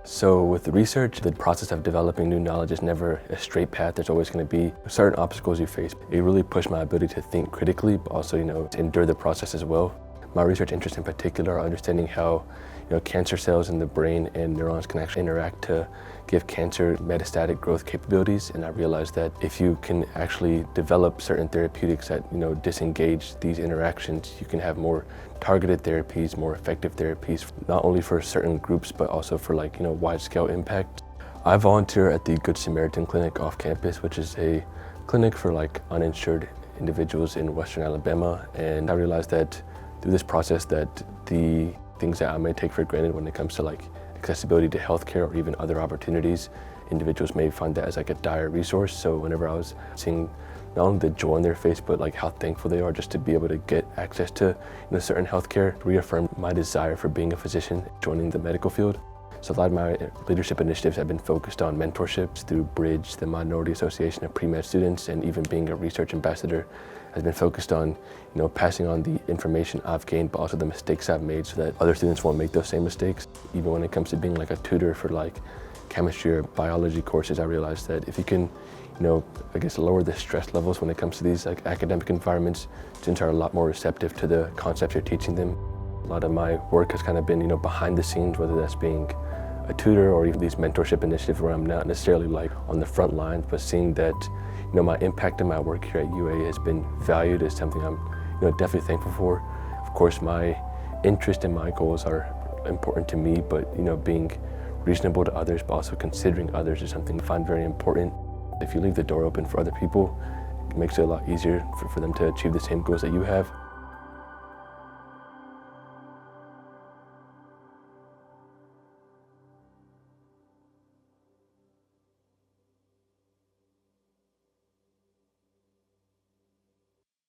So with the research, the process of developing new knowledge is never a straight path. There's always going to be certain obstacles you face. It really pushed my ability to think critically, but also, to endure the process as well. My research interests in particular are understanding how, cancer cells in the brain and neurons can actually interact to give cancer metastatic growth capabilities. And I realized that if you can actually develop certain therapeutics that, disengage these interactions, you can have more targeted therapies, more effective therapies, not only for certain groups, but also for wide-scale impact. I volunteer at the Good Samaritan Clinic off campus, which is a clinic for uninsured individuals in Western Alabama. And I realized that through this process that the things that I may take for granted when it comes to accessibility to healthcare or even other opportunities, individuals may find that as a dire resource. So whenever I was seeing not only the joy on their face, but how thankful they are just to be able to get access to certain healthcare, reaffirmed my desire for being a physician, joining the medical field. So a lot of my leadership initiatives have been focused on mentorships through Bridge, the Minority Association of Pre-Med Students, and even being a research ambassador has been focused on, passing on the information I've gained, but also the mistakes I've made so that other students won't make those same mistakes. Even when it comes to being a tutor for chemistry or biology courses, I realized that if you can, lower the stress levels when it comes to these academic environments, students are a lot more receptive to the concepts you're teaching them. A lot of my work has kind of been, behind the scenes, whether that's being a tutor or even these mentorship initiatives where I'm not necessarily on the front lines, but seeing that, my impact in my work here at UA has been valued is something I'm, definitely thankful for. Of course, my interest and my goals are important to me, but, being reasonable to others, but also considering others is something I find very important. If you leave the door open for other people, it makes it a lot easier for them to achieve the same goals that you have.